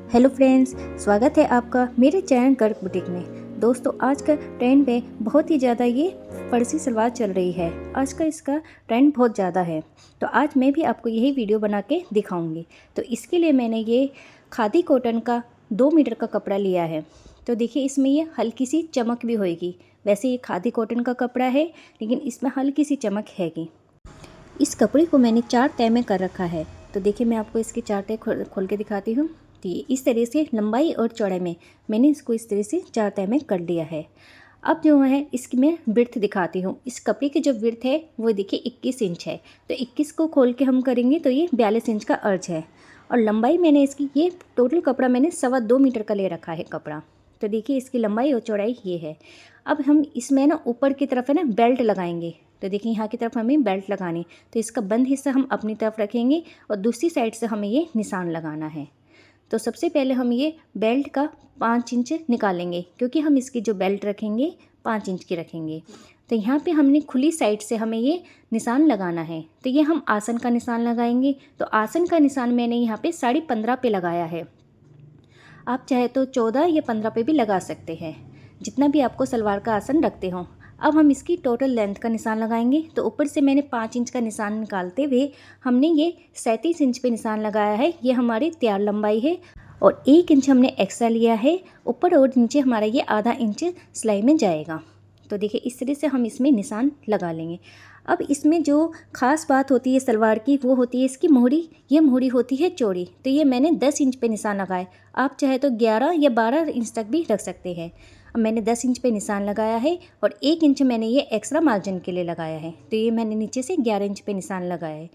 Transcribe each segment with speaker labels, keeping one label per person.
Speaker 1: Hello friends, स्वागत है आपका मेरे चैनल गर्ग बुटीक में। दोस्तों, आज का ट्रेंड में बहुत ही ज़्यादा ये फर्सी सलवार चल रही है। आज का इसका ट्रेंड बहुत ज़्यादा है, तो आज मैं भी आपको यही वीडियो बना के दिखाऊंगी। तो इसके लिए मैंने ये खादी कॉटन का 2 मीटर का कपड़ा लिया है। तो देखिए, इसमें ये हल्की सी चमक भी होएगी। वैसे ये खादी कॉटन का कपड़ा है, लेकिन इसमें हल्की सी चमक हैगी। इस कपड़े को मैंने 4 तह में कर रखा है। तो देखिए, मैं आपको इसके 4 तह खोल के दिखाती हूँ। तो इस तरह से लंबाई और चौड़ाई में मैंने इसको इस तरह से 4 तह में कर लिया है। अब जो है इसकी मैं विड्थ दिखाती हूँ। इस कपड़े की जो विड्थ है वो देखिए 21 इंच है। तो 21 को खोल के हम करेंगे तो ये 42 इंच का अर्ज है। और लंबाई मैंने इसकी, ये टोटल कपड़ा मैंने 2.25 मीटर का ले रखा है कपड़ा। तो देखिए, इसकी लंबाई और चौड़ाई ये है। अब हम इसमें ना ऊपर की तरफ है ना बेल्ट लगाएंगे। तो देखिए, यहाँ की तरफ हमें बेल्ट लगानी। तो इसका बंद हिस्सा हम अपनी तरफ रखेंगे और दूसरी साइड से हमें ये निशान लगाना है। तो सबसे पहले हम ये बेल्ट का 5 इंच निकालेंगे, क्योंकि हम इसकी जो बेल्ट रखेंगे 5 इंच की रखेंगे। तो यहाँ पे हमने खुली साइड से हमें ये निशान लगाना है। तो ये हम आसन का निशान लगाएंगे। तो आसन का निशान मैंने यहाँ पे 15.5 पे लगाया है। आप चाहे तो 14 या 15 पे भी लगा सकते हैं, जितना भी आपको सलवार का आसन रखते हो। अब हम इसकी टोटल लेंथ का निशान लगाएंगे। तो ऊपर से मैंने 5 इंच का निशान निकालते हुए हमने ये 37 इंच पे निशान लगाया है। ये हमारी तैयार लंबाई है और 1 इंच हमने एक्स्ट्रा लिया है। ऊपर और नीचे हमारा ये आधा इंच सिलाई में जाएगा। तो देखिए, इस तरह से हम इसमें निशान लगा लेंगे। अब इसमें जो ख़ास बात होती है सलवार की, वो होती है इसकी मोहरी। ये मोहरी होती है चौड़ी। तो ये मैंने 10 इंच पे निशान लगाए। आप चाहे तो 11 या 12 इंच तक भी रख सकते हैं। अब मैंने 10 इंच पे निशान लगाया है और 1 इंच मैंने ये एक्स्ट्रा मार्जिन के लिए लगाया है। तो ये मैंने नीचे से 11 इंच पे निशान लगाया है।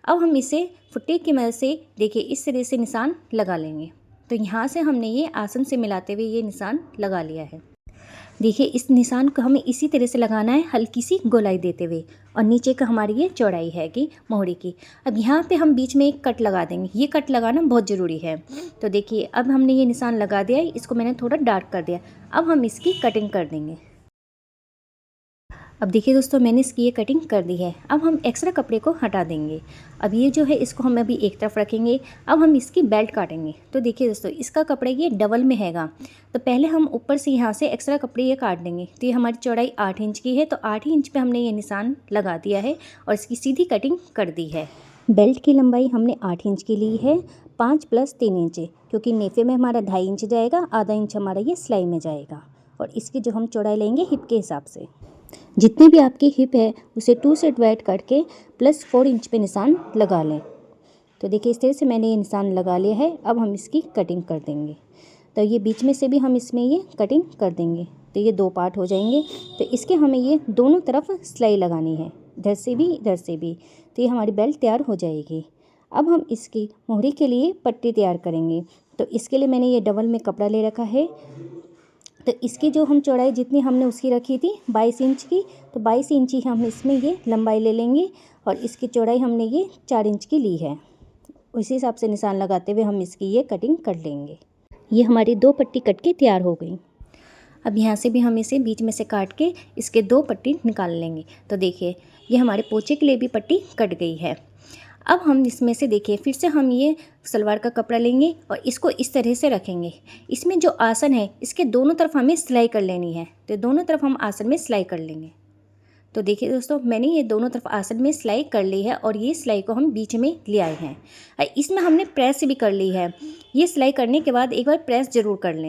Speaker 1: अब हम इसे फुट्टे की मदद से देखिए इस तरह से निशान लगा लेंगे। तो यहाँ से हमने ये आसन से मिलाते हुए ये निशान लगा लिया है। देखिए, इस निशान को हमें इसी तरह से लगाना है, हल्की सी गोलाई देते हुए। और नीचे का हमारी ये चौड़ाई है कि मोहरी की। अब यहाँ पे हम बीच में एक कट लगा देंगे। ये कट लगाना बहुत ज़रूरी है। तो देखिए, अब हमने ये निशान लगा दिया है। इसको मैंने थोड़ा डार्क कर दिया। अब हम इसकी कटिंग कर देंगे। अब देखिए दोस्तों, मैंने इसकी ये कटिंग कर दी है। अब हम एक्स्ट्रा कपड़े को हटा देंगे। अब ये जो है इसको हम अभी एक तरफ रखेंगे। अब हम इसकी बेल्ट काटेंगे। तो देखिए दोस्तों, इसका कपड़ा ये डबल में हैगा। तो पहले हम ऊपर से यहाँ से एक्स्ट्रा कपड़े ये काट देंगे। तो ये हमारी चौड़ाई 8 इंच की है। तो 8 इंच पे हमने ये निशान लगा दिया है और इसकी सीधी कटिंग कर दी है। बेल्ट की लंबाई हमने 8 इंच की ली है। 5 + 3 इंच, क्योंकि नेफे में हमारा 2.5 इंच जाएगा, आधा इंच हमारा ये सिलाई में जाएगा। और इसकी जो हम चौड़ाई लेंगे हिप के हिसाब से, जितनी भी आपकी हिप है उसे 2 से डिवाइड करके +4 इंच पे निशान लगा लें। तो देखिए, इस तरह से मैंने ये निशान लगा लिया है। अब हम इसकी कटिंग कर देंगे। तो ये बीच में से भी हम इसमें ये कटिंग कर देंगे। तो ये 2 पार्ट हो जाएंगे। तो इसके हमें ये दोनों तरफ सिलाई लगानी है, इधर से भी इधर से भी। तो ये हमारी बेल्ट तैयार हो जाएगी। अब हम इसकी मोहरी के लिए पट्टी तैयार करेंगे। तो इसके लिए मैंने ये डबल में कपड़ा ले रखा है। तो इसकी जो हम चौड़ाई जितनी हमने उसकी रखी थी 22 इंच की, तो 22 इंच ही हम इसमें ये लंबाई ले लेंगे। और इसकी चौड़ाई हमने ये 4 इंच की ली है। उसी हिसाब से निशान लगाते हुए हम इसकी ये कटिंग कर लेंगे। ये हमारी 2 पट्टी कट के तैयार हो गई। अब यहाँ से भी हम इसे बीच में से काट के इसके 2 पट्टी निकाल लेंगे। तो देखिए, ये हमारे पोंचे के लिए भी पट्टी कट गई है। अब हम इसमें से देखिए फिर से हम ये सलवार का कपड़ा लेंगे और इसको इस तरह से रखेंगे। इसमें जो आसन है इसके दोनों तरफ हमें सिलाई कर लेनी है। तो दोनों तरफ हम आसन में सिलाई कर लेंगे। तो देखिए दोस्तों, मैंने ये दोनों तरफ आसन में सिलाई कर ली है और ये सिलाई को हम बीच में ले आए हैं। इसमें हमने प्रेस भी कर ली है। ये सिलाई करने के बाद एक बार प्रेस ज़रूर कर लें।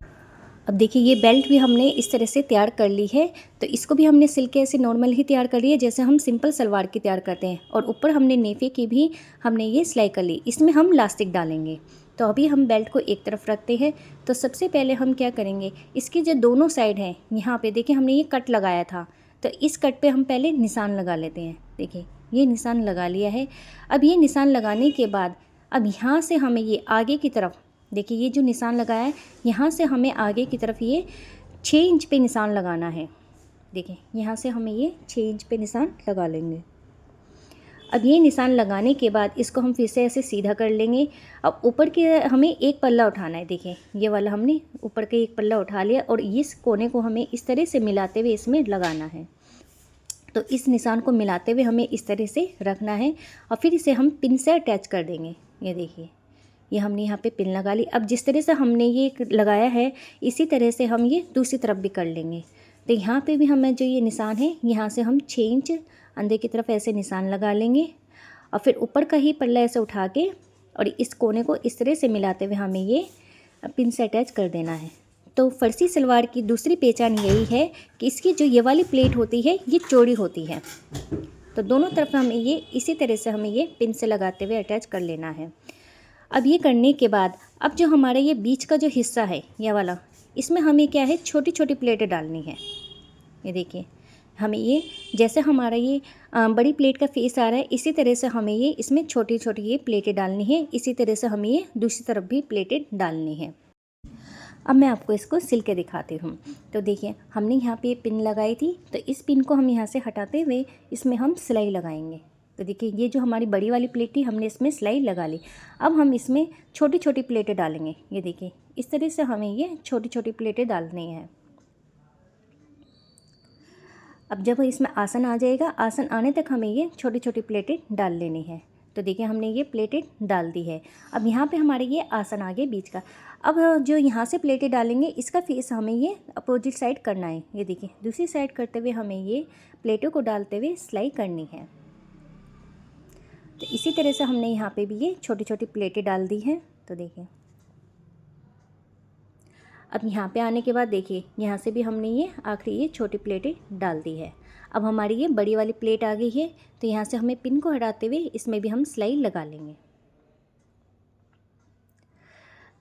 Speaker 1: अब देखिए, ये बेल्ट भी हमने इस तरह से तैयार कर ली है। तो इसको भी हमने सिल के ऐसे नॉर्मल ही तैयार कर ली है, जैसे हम सिंपल सलवार की तैयार करते हैं। और ऊपर हमने नेफे की भी हमने ये सिलाई कर ली। इसमें हम इलास्टिक डालेंगे। तो अभी हम बेल्ट को एक तरफ रखते हैं। तो सबसे पहले हम क्या करेंगे, इसकी जो दोनों साइड हैं यहाँ पे देखिए हमने ये कट लगाया था। तो इस कट पे हम पहले निशान लगा लेते हैं। देखिए, ये निशान लगा लिया है। अब ये निशान लगाने के बाद अब यहाँ से हमें ये आगे की तरफ, देखिए ये जो निशान लगाया है यहाँ से हमें आगे की तरफ ये 6 इंच पे निशान लगाना है। देखिए, यहाँ से हमें ये 6 इंच पे निशान लगा लेंगे। अब ये निशान लगाने के बाद इसको हम फिर से ऐसे सीधा कर लेंगे। अब ऊपर के हमें एक पल्ला उठाना है। देखिए, ये वाला हमने ऊपर के एक पल्ला उठा लिया और इस कोने को हमें इस तरह से मिलाते हुए इसमें लगाना है। तो इस निशान को मिलाते हुए हमें इस तरह से रखना है और फिर इसे हम पिन से अटैच कर देंगे। ये देखिए, ये हमने यहाँ पे पिन लगा ली। अब जिस तरह से हमने ये लगाया है इसी तरह से हम ये दूसरी तरफ भी कर लेंगे। तो यहाँ पे भी हमें जो ये निशान है यहाँ से हम 6 इंच अंदर की तरफ ऐसे निशान लगा लेंगे और फिर ऊपर का ही पल्ला ऐसे उठा के और इस कोने को इस तरह से मिलाते हुए हमें ये पिन से अटैच कर देना है। तो फर्सी सलवार की दूसरी पहचान यही है कि इसकी जो ये वाली प्लेट होती है ये चौड़ी होती है। तो दोनों तरफ हमें ये इसी तरह से हमें ये पिन से लगाते हुए अटैच कर लेना है। अब ये करने के बाद अब जो हमारा ये बीच का जो हिस्सा है ये वाला, इसमें हमें क्या है छोटी छोटी प्लेटें डालनी है। ये देखिए हमें ये जैसे हमारा ये बड़ी प्लेट का फेस आ रहा है इसी तरह से हमें ये इसमें छोटी छोटी ये प्लेटें डालनी है। इसी तरह से हमें ये दूसरी तरफ भी प्लेटें डालनी है। अब मैं आपको इसको सिल के दिखाती हूँ। तो देखिए हमने यहाँ पे ये पिन लगाई थी, तो इस पिन को हम यहाँ से हटाते हुए इसमें हम सिलाई लगाएंगे। तो देखिए ये जो हमारी बड़ी वाली प्लेट थी हमने इसमें सिलाई लगा ली। अब हम इसमें छोटी छोटी प्लेटें डालेंगे। ये देखिए इस तरह से हमें ये छोटी छोटी प्लेटें डालनी है। अब जब इसमें आसन आ जाएगा, आसन आने तक हमें ये छोटी छोटी प्लेटें डाल लेनी है। तो देखिए हमने ये प्लेटें डाल दी है। अब यहाँ पे हमारे ये आसन आ गए बीच का। अब जो यहाँ से प्लेटें डालेंगे इसका फेस हमें ये अपोजिट साइड करना है। ये देखिए दूसरी साइड करते हुए हमें ये प्लेटों को डालते हुए सिलाई करनी है। तो इसी तरह से हमने यहाँ पे भी ये छोटी छोटी प्लेटें डाल दी हैं। तो देखिए अब यहाँ पे आने के बाद देखिए यहाँ से भी हमने ये आखिरी ये छोटी प्लेटें डाल दी है। अब हमारी ये बड़ी वाली प्लेट आ गई है। तो यहाँ से हमें पिन को हटाते हुए इसमें भी हम सिलाई लगा लेंगे।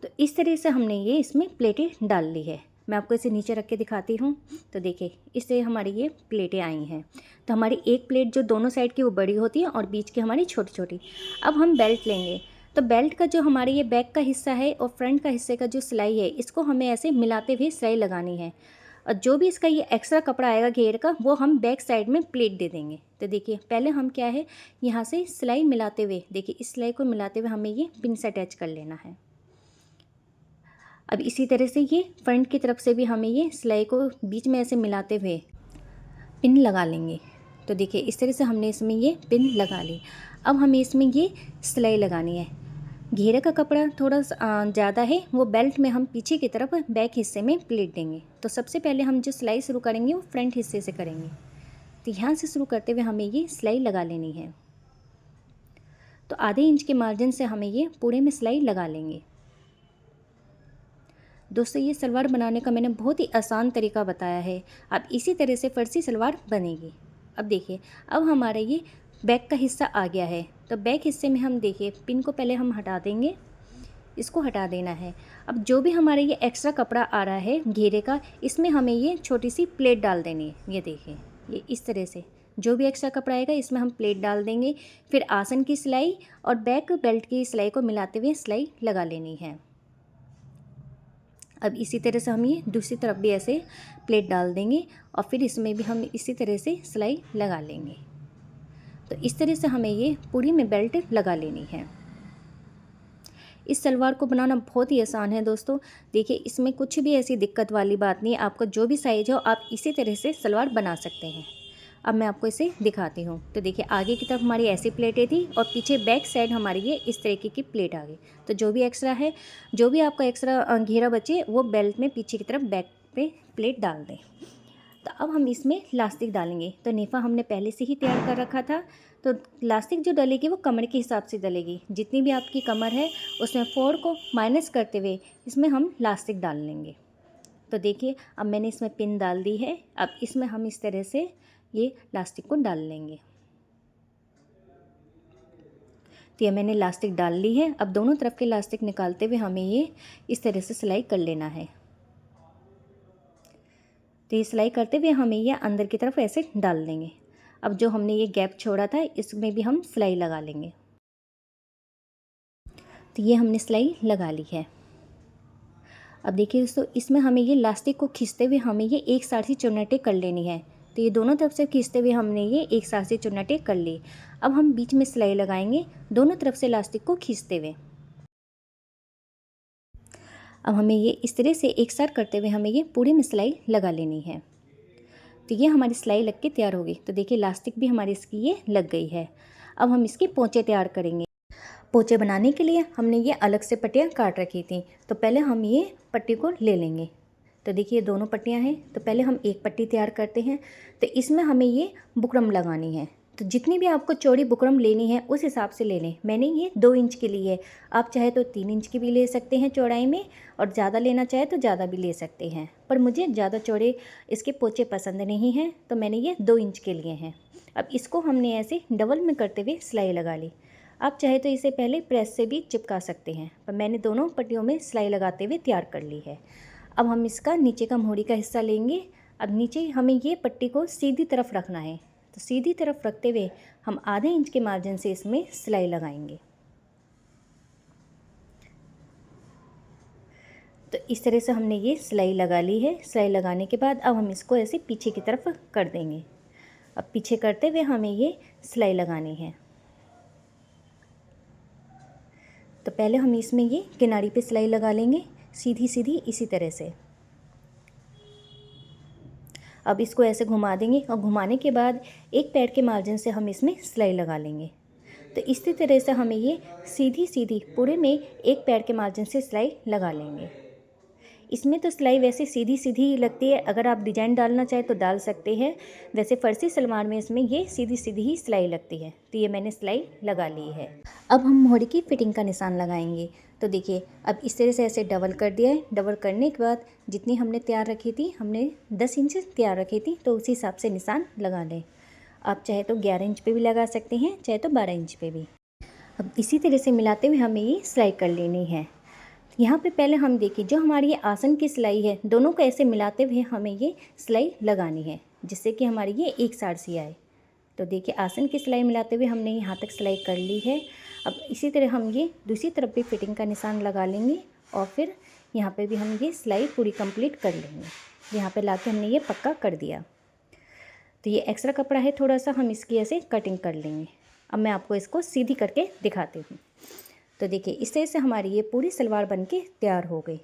Speaker 1: तो इस तरह से हमने ये इसमें प्लेटें डाल ली है। मैं आपको इसे नीचे रख के दिखाती हूँ। तो देखिए इससे हमारी ये प्लेटें आई हैं। तो हमारी एक प्लेट जो दोनों साइड की वो बड़ी होती है और बीच की हमारी छोटी छोटी। अब हम बेल्ट लेंगे। तो बेल्ट का जो हमारे ये बैक का हिस्सा है और फ्रंट का हिस्से का जो सिलाई है इसको हमें ऐसे मिलाते हुए सिलाई लगानी है। और जो भी इसका ये एक्स्ट्रा कपड़ा आएगा घेर का वो हम बैक साइड में प्लेट दे देंगे। तो देखिए पहले हम क्या है यहाँ से सिलाई मिलाते हुए देखिए इस सिलाई को मिलाते हुए हमें ये पिन से अटैच कर लेना है। अब इसी तरह से ये फ्रंट की तरफ से भी हमें ये सिलाई को बीच में ऐसे मिलाते हुए पिन लगा लेंगे। तो देखिए इस तरह से हमने इसमें ये पिन लगा ली। अब हमें इसमें ये सिलाई लगानी है। घेरे का कपड़ा थोड़ा ज़्यादा है, वो बेल्ट में हम पीछे की तरफ बैक हिस्से में प्लेट देंगे। तो सबसे पहले हम जो सिलाई शुरू करेंगे वो फ्रंट हिस्से से करेंगे। तो यहाँ से शुरू करते हुए हमें ये सिलाई लगा लेनी है। तो आधे इंच के मार्जिन से हमें ये पूरे में सिलाई लगा लेंगे। दोस्तों ये सलवार बनाने का मैंने बहुत ही आसान तरीका बताया है। अब इसी तरह से फर्सी सलवार बनेगी। अब देखिए अब हमारा ये बैक का हिस्सा आ गया है। तो बैक हिस्से में हम देखिए पिन को पहले हम हटा देंगे, इसको हटा देना है। अब जो भी हमारा ये एक्स्ट्रा कपड़ा आ रहा है घेरे का इसमें हमें ये छोटी सी प्लेट डाल देनी है। ये देखिए ये इस तरह से जो भी एक्स्ट्रा कपड़ा आएगा इसमें हम प्लेट डाल देंगे। फिर आसन की सिलाई और बैक बेल्ट की सिलाई को मिलाते हुए सिलाई लगा लेनी है। अब इसी तरह से हम ये दूसरी तरफ भी ऐसे प्लेट डाल देंगे और फिर इसमें भी हम इसी तरह से सिलाई लगा लेंगे। तो इस तरह से हमें ये पूरी में बेल्ट लगा लेनी है। इस सलवार को बनाना बहुत ही आसान है दोस्तों। देखिए इसमें कुछ भी ऐसी दिक्कत वाली बात नहीं है। आपका जो भी साइज हो आप इसी तरह से सलवार बना सकते हैं। अब मैं आपको इसे दिखाती हूँ। तो देखिए आगे की तरफ हमारी ऐसी प्लेटें थी और पीछे बैक साइड हमारी ये इस तरीके की प्लेट आ गई। तो जो भी एक्स्ट्रा है, जो भी आपका एक्स्ट्रा घेरा बचे वो बेल्ट में पीछे की तरफ बैक पे प्लेट डाल दें। तो अब हम इसमें लास्टिक डालेंगे। तो नेफा हमने पहले से ही तैयार कर रखा था। तो लास्टिक जो डलेगी वो कमर के हिसाब से डलेगी। जितनी भी आपकी कमर है उसमें 4 को माइनस करते हुए इसमें हम लास्टिक डाल लेंगे। तो देखिए अब मैंने इसमें पिन डाल दी है। अब इसमें हम इस तरह से ये लास्टिक को डाल लेंगे। तो ये मैंने लास्टिक डाल ली है। अब दोनों तरफ के लास्टिक निकालते हुए हमें ये इस तरह से सिलाई कर लेना है। तो ये सिलाई करते हुए हमें ये अंदर की तरफ ऐसे डाल देंगे। अब जो हमने ये गैप छोड़ा था इसमें भी हम सिलाई लगा लेंगे। तो ये हमने सिलाई लगा ली है। अब देखिए दोस्तों इसमें हमें ये लास्टिक को खींचते हुए हमें ये एक साथ ही चुन्नटें कर लेनी है। तो ये दोनों तरफ से खींचते हुए हमने ये एक साथ से चुन्नटें कर ली। अब हम बीच में सिलाई लगाएंगे दोनों तरफ से लास्टिक को खींचते हुए। अब हमें ये इस तरह से एक साथ करते हुए हमें ये पूरे में सिलाई लगा लेनी है। तो ये हमारी सिलाई लग के तैयार होगी। तो देखिए लास्टिक भी हमारी इसकी ये लग गई है। अब हम इसके पोंचे तैयार करेंगे। पोंचे बनाने के लिए हमने ये अलग से पट्टियाँ काट रखी थी, तो पहले हम ये पट्टी को ले लेंगे। तो देखिए दोनों पट्टियाँ हैं, तो पहले हम एक पट्टी तैयार करते हैं। तो इसमें हमें ये बुकरम लगानी है, तो जितनी भी आपको चौड़ी बुकरम लेनी है उस हिसाब से ले लें। मैंने ये 2 इंच की ली है, आप चाहे तो 3 इंच की भी ले सकते हैं चौड़ाई में, और ज़्यादा लेना चाहे तो ज़्यादा भी ले सकते हैं, पर मुझे ज़्यादा चौड़े इसके पोंचे पसंद नहीं हैं, तो मैंने ये 2 इंच के लिए हैं। अब इसको हमने ऐसे डबल में करते हुए सिलाई लगा ली। आप चाहे तो इसे पहले प्रेस से भी चिपका सकते हैं, पर मैंने दोनों पट्टियों में सिलाई लगाते हुए तैयार कर ली है। अब हम इसका नीचे का मोहरी का हिस्सा लेंगे। अब नीचे हमें ये पट्टी को सीधी तरफ रखना है, तो सीधी तरफ रखते हुए हम आधे इंच के मार्जिन से इसमें सिलाई लगाएंगे। तो इस तरह से हमने ये सिलाई लगा ली है। सिलाई लगाने के बाद अब हम इसको ऐसे पीछे की तरफ कर देंगे। अब पीछे करते हुए हमें ये सिलाई लगानी है। तो पहले हम इसमें ये किनारी पे सिलाई लगा लेंगे, सीधी सीधी इसी तरह से। अब इसको ऐसे घुमा देंगे, और घुमाने के बाद एक पैर के मार्जिन से हम इसमें सिलाई लगा लेंगे। तो इसी तरह से हमें ये सीधी सीधी पूरे में एक पैर के मार्जिन से सिलाई लगा लेंगे। इसमें तो सिलाई वैसे सीधी सीधी ही लगती है, अगर आप डिजाइन डालना चाहे तो डाल सकते हैं। वैसे फर्सी सलवार में इसमें ये सीधी सीधी ही सिलाई लगती है, तो ये मैंने सिलाई लगा ली है। अब हम मोहरी की फिटिंग का निशान लगाएंगे। तो देखिए अब इस तरह से ऐसे डबल कर दिया है। डबल करने के बाद जितनी हमने तैयार रखी थी, हमने 10 इंच तैयार रखी थी, तो उसी हिसाब से निशान लगा लें। आप चाहे तो 11 इंच पे भी लगा सकते हैं, चाहे तो 12 इंच पे भी। अब इसी तरह से मिलाते हुए हमें ये सिलाई कर लेनी है। यहाँ पे पहले हम देखिए जो हमारी ये आसन की सिलाई है, दोनों को ऐसे मिलाते हुए हमें ये सिलाई लगानी है, जिससे कि हमारी ये एक साइड सी आए। तो देखिए आसन की सिलाई मिलाते हुए हमने यहाँ तक सिलाई कर ली है। अब इसी तरह हम ये दूसरी तरफ भी फिटिंग का निशान लगा लेंगे, और फिर यहाँ पे भी हम ये सिलाई पूरी कंप्लीट कर लेंगे। यहाँ पे लाके हमने ये पक्का कर दिया। तो ये एक्स्ट्रा कपड़ा है थोड़ा सा, हम इसकी ऐसे कटिंग कर लेंगे। अब मैं आपको इसको सीधी करके दिखाती हूँ। तो देखिए इस तरह से हमारी ये पूरी सलवार बनके तैयार हो गई।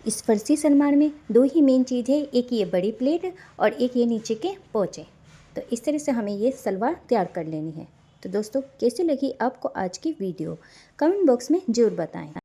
Speaker 1: इस फर्सी सलवार में 2 ही मेन चीज़ है, एक ये बड़ी प्लेट और एक ये नीचे के पोंचे। तो इस तरह से हमें ये सलवार तैयार कर लेनी है। तो दोस्तों कैसी लगी आपको आज की वीडियो, कमेंट बॉक्स में ज़रूर बताएं।